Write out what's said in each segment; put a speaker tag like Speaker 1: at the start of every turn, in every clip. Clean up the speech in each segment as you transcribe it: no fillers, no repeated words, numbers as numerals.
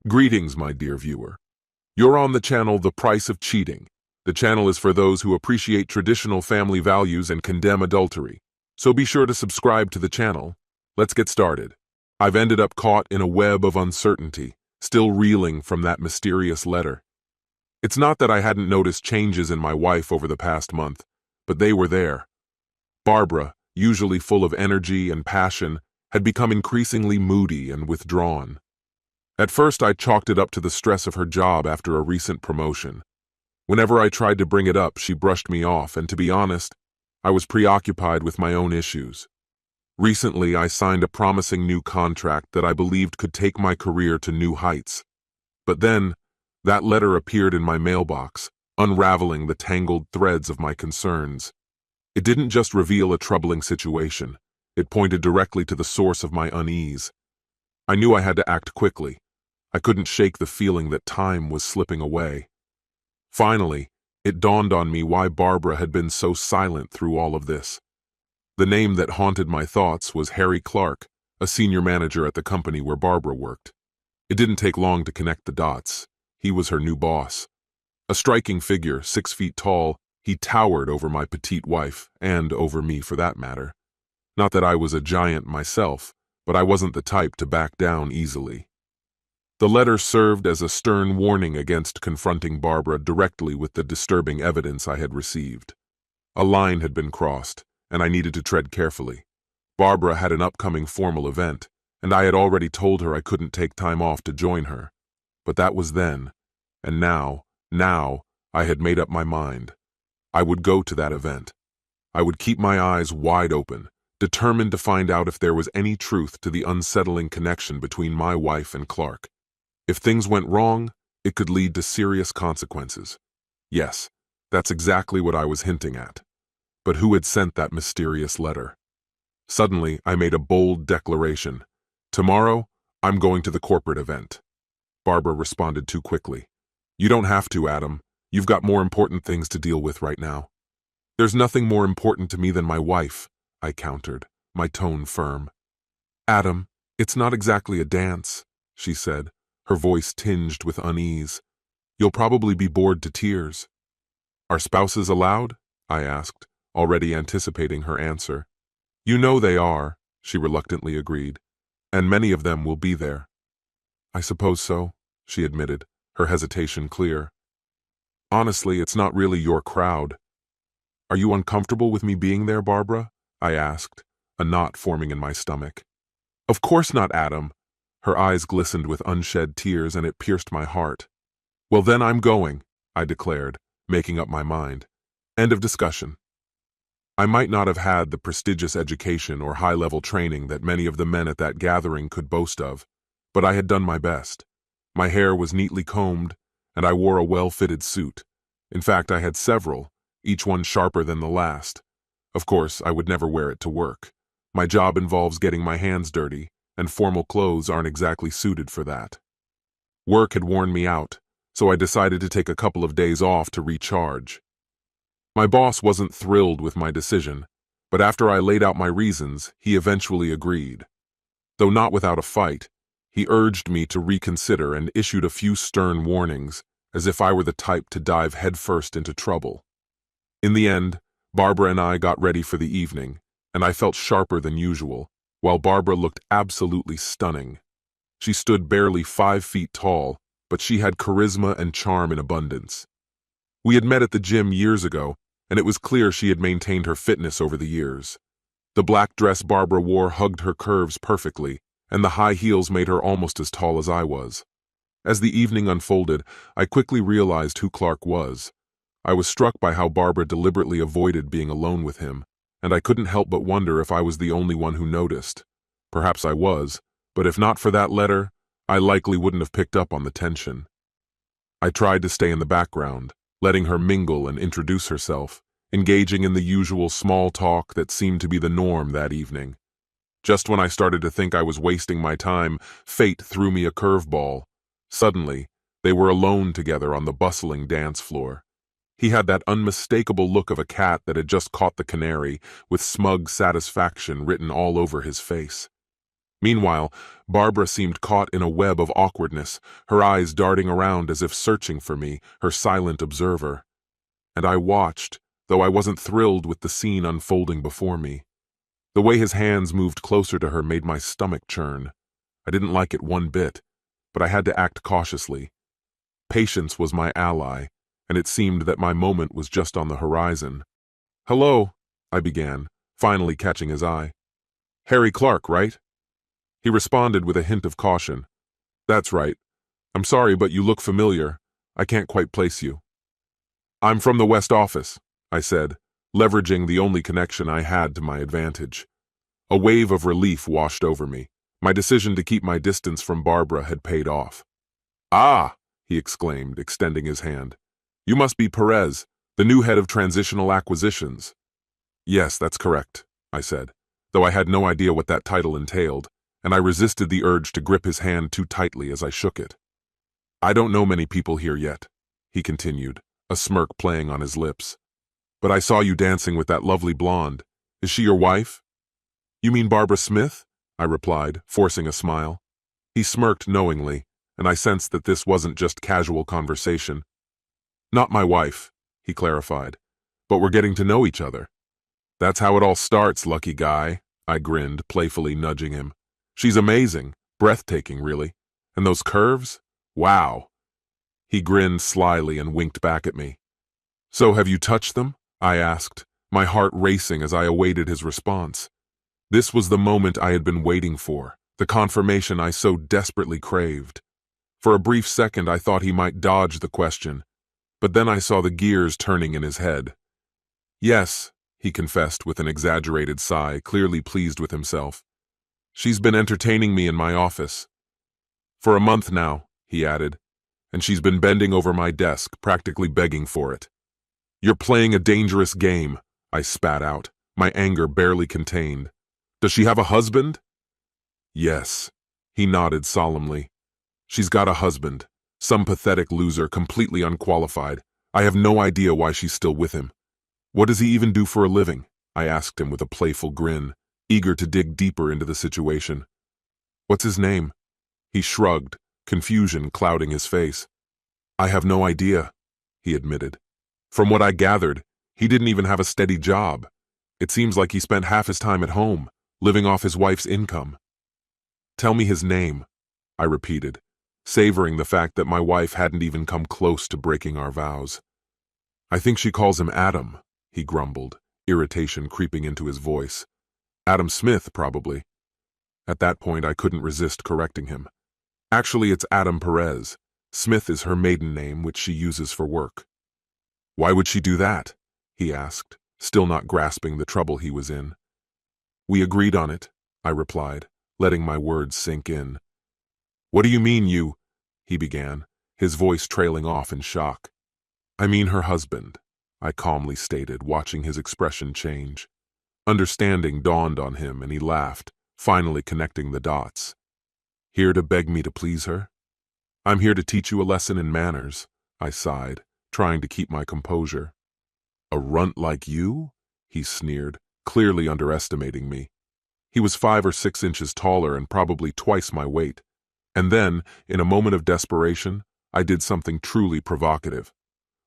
Speaker 1: Greetings, my dear viewer. You're on the channel The Price of Cheating. The channel is for those who appreciate traditional family values and condemn adultery. So be sure to subscribe to the channel. Let's get started. I've ended up caught in a web of uncertainty, still reeling from that mysterious letter. It's not that I hadn't noticed changes in my wife over the past month, but they were there. Barbara, usually full of energy and passion, had become increasingly moody and withdrawn. At first, I chalked it up to the stress of her job after a recent promotion. Whenever I tried to bring it up, she brushed me off, and to be honest, I was preoccupied with my own issues. Recently, I signed a promising new contract that I believed could take my career to new heights. But then, that letter appeared in my mailbox, unraveling the tangled threads of my concerns. It didn't just reveal a troubling situation. It pointed directly to the source of my unease. I knew I had to act quickly. I couldn't shake the feeling that time was slipping away. Finally, it dawned on me why Barbara had been so silent through all of this. The name that haunted my thoughts was Harry Clark, a senior manager at the company where Barbara worked. It didn't take long to connect the dots. He was her new boss. A striking figure, 6 feet tall, he towered over my petite wife, and over me for that matter. Not that I was a giant myself, but I wasn't the type to back down easily. The letter served as a stern warning against confronting Barbara directly with the disturbing evidence I had received. A line had been crossed, and I needed to tread carefully. Barbara had an upcoming formal event, and I had already told her I couldn't take time off to join her. But that was then, and now, I had made up my mind. I would go to that event. I would keep my eyes wide open, determined to find out if there was any truth to the unsettling connection between my wife and Clark. If things went wrong, it could lead to serious consequences. Yes, that's exactly what I was hinting at. But who had sent that mysterious letter? Suddenly, I made a bold declaration. Tomorrow, I'm going to the corporate event. Barbara responded too quickly. You don't have to, Adam. You've got more important things to deal with right now. There's nothing more important to me than my wife, I countered, my tone firm. Adam, it's not exactly a dance, she said, her voice tinged with unease. You'll probably be bored to tears. Are spouses allowed? I asked, already anticipating her answer. You know they are, she reluctantly agreed, and many of them will be there. I suppose so, she admitted, her hesitation clear. Honestly, it's not really your crowd. Are you uncomfortable with me being there, Barbara? I asked, a knot forming in my stomach. Of course not, Adam. Her eyes glistened with unshed tears, and it pierced my heart. Well, then I'm going, I declared, making up my mind. End of discussion. I might not have had the prestigious education or high-level training that many of the men at that gathering could boast of, but I had done my best. My hair was neatly combed, and I wore a well-fitted suit. In fact, I had several, each one sharper than the last. Of course, I would never wear it to work. My job involves getting my hands dirty, and formal clothes aren't exactly suited for that. Work had worn me out, so I decided to take a couple of days off to recharge. My boss wasn't thrilled with my decision, but after I laid out my reasons, he eventually agreed. Though not without a fight, he urged me to reconsider and issued a few stern warnings, as if I were the type to dive headfirst into trouble. In the end, Barbara and I got ready for the evening, and I felt sharper than usual, while Barbara looked absolutely stunning. She stood barely 5 feet tall, but she had charisma and charm in abundance. We had met at the gym years ago, and it was clear she had maintained her fitness over the years. The black dress Barbara wore hugged her curves perfectly, and the high heels made her almost as tall as I was. As the evening unfolded, I quickly realized who Clark was. I was struck by how Barbara deliberately avoided being alone with him, and I couldn't help but wonder if I was the only one who noticed. Perhaps I was, but if not for that letter, I likely wouldn't have picked up on the tension. I tried to stay in the background, letting her mingle and introduce herself, engaging in the usual small talk that seemed to be the norm that evening. Just when I started to think I was wasting my time, fate threw me a curveball. Suddenly, they were alone together on the bustling dance floor. He had that unmistakable look of a cat that had just caught the canary, with smug satisfaction written all over his face. Meanwhile, Barbara seemed caught in a web of awkwardness, her eyes darting around as if searching for me, her silent observer. And I watched, though I wasn't thrilled with the scene unfolding before me. The way his hands moved closer to her made my stomach churn. I didn't like it one bit, but I had to act cautiously. Patience was my ally, and it seemed that my moment was just on the horizon. "Hello," I began, finally catching his eye. "Harry Clark, right?" He responded with a hint of caution. "That's right. I'm sorry, but you look familiar. I can't quite place you." "I'm from the West Office," I said, leveraging the only connection I had to my advantage. A wave of relief washed over me. My decision to keep my distance from Barbara had paid off. "Ah," he exclaimed, extending his hand. "You must be Perez, the new head of transitional acquisitions." "Yes, that's correct," I said, though I had no idea what that title entailed, and I resisted the urge to grip his hand too tightly as I shook it. "I don't know many people here yet," he continued, a smirk playing on his lips. "But I saw you dancing with that lovely blonde. Is she your wife?" "You mean Barbara Smith?" I replied, forcing a smile. He smirked knowingly, and I sensed that this wasn't just casual conversation. "Not my wife," he clarified, "but we're getting to know each other." "That's how it all starts, lucky guy," I grinned, playfully nudging him. "She's amazing, breathtaking, really. And those curves? Wow." He grinned slyly and winked back at me. "So have you touched them?" I asked, my heart racing as I awaited his response. This was the moment I had been waiting for, the confirmation I so desperately craved. For a brief second I thought he might dodge the question, but then I saw the gears turning in his head. "Yes," he confessed with an exaggerated sigh, clearly pleased with himself. "She's been entertaining me in my office. For a month now," he added, "and she's been bending over my desk, practically begging for it." "You're playing a dangerous game," I spat out, my anger barely contained. "Does she have a husband?" "Yes," he nodded solemnly. "She's got a husband, some pathetic loser, completely unqualified. I have no idea why she's still with him." "What does he even do for a living?" I asked him with a playful grin, eager to dig deeper into the situation. "What's his name?" He shrugged, confusion clouding his face. "I have no idea," he admitted. "From what I gathered, he didn't even have a steady job. It seems like he spent half his time at home, living off his wife's income." "Tell me his name," I repeated, savoring the fact that my wife hadn't even come close to breaking our vows. "I think she calls him Adam," he grumbled, irritation creeping into his voice. "Adam Smith, probably." At that point, I couldn't resist correcting him. "Actually, it's Adam Perez. Smith is her maiden name, which she uses for work." "Why would she do that?" he asked, still not grasping the trouble he was in. "We agreed on it," I replied, letting my words sink in. "What do you mean he began, his voice trailing off in shock. "I mean her husband," I calmly stated, watching his expression change. Understanding dawned on him, and he laughed, finally connecting the dots. "Here to beg me to please her?" "I'm here to teach you a lesson in manners," I sighed, trying to keep my composure. "A runt like you?" he sneered, clearly underestimating me. He was 5 or 6 inches taller and probably twice my weight. And then, in a moment of desperation, I did something truly provocative.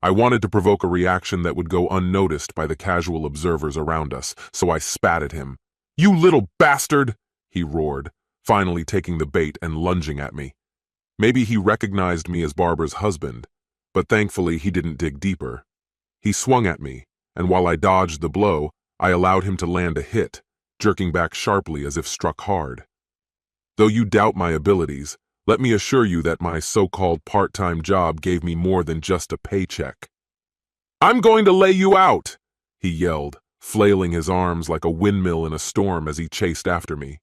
Speaker 1: I wanted to provoke a reaction that would go unnoticed by the casual observers around us, so I spat at him. "You little bastard!" he roared, finally taking the bait and lunging at me. Maybe he recognized me as Barbara's husband, but thankfully he didn't dig deeper. He swung at me, and while I dodged the blow, I allowed him to land a hit, jerking back sharply as if struck hard. "Though you doubt my abilities, let me assure you that my so-called part-time job gave me more than just a paycheck." "I'm going to lay you out!" he yelled, flailing his arms like a windmill in a storm as he chased after me.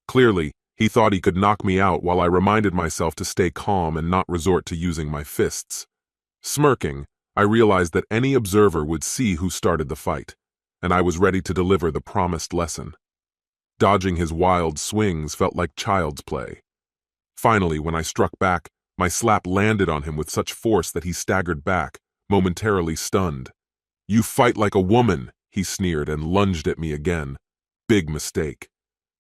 Speaker 1: Clearly, he thought he could knock me out while I reminded myself to stay calm and not resort to using my fists. Smirking, I realized that any observer would see who started the fight, and I was ready to deliver the promised lesson. Dodging his wild swings felt like child's play. Finally, when I struck back, my slap landed on him with such force that he staggered back, momentarily stunned. "You fight like a woman," he sneered and lunged at me again. Big mistake.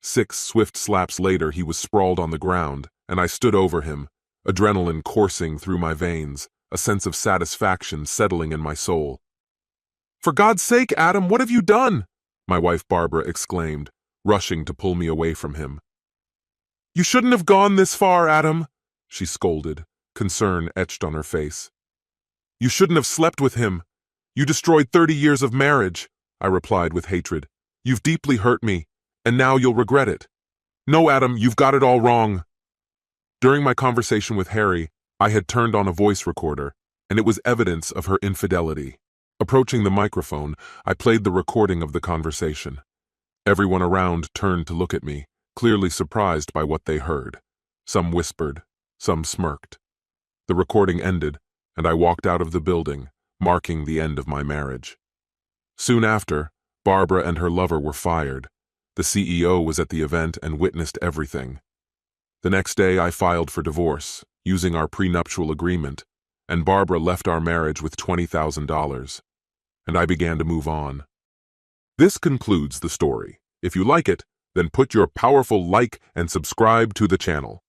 Speaker 1: 6 swift slaps later, he was sprawled on the ground, and I stood over him, adrenaline coursing through my veins, a sense of satisfaction settling in my soul. "For God's sake, Adam, what have you done?" my wife Barbara exclaimed, rushing to pull me away from him. "You shouldn't have gone this far, Adam," she scolded, concern etched on her face. "You shouldn't have slept with him. You destroyed 30 years of marriage," I replied with hatred. "You've deeply hurt me, and now you'll regret it. No, Adam, you've got it all wrong." During my conversation with Harry, I had turned on a voice recorder, and it was evidence of her infidelity. Approaching the microphone, I played the recording of the conversation. Everyone around turned to look at me, clearly surprised by what they heard. Some whispered, some smirked. The recording ended, and I walked out of the building, marking the end of my marriage. Soon after, Barbara and her lover were fired. The CEO was at the event and witnessed everything. The next day, I filed for divorce, using our prenuptial agreement, and Barbara left our marriage with $20,000, and I began to move on. This concludes the story. If you like it, then put your powerful like and subscribe to the channel.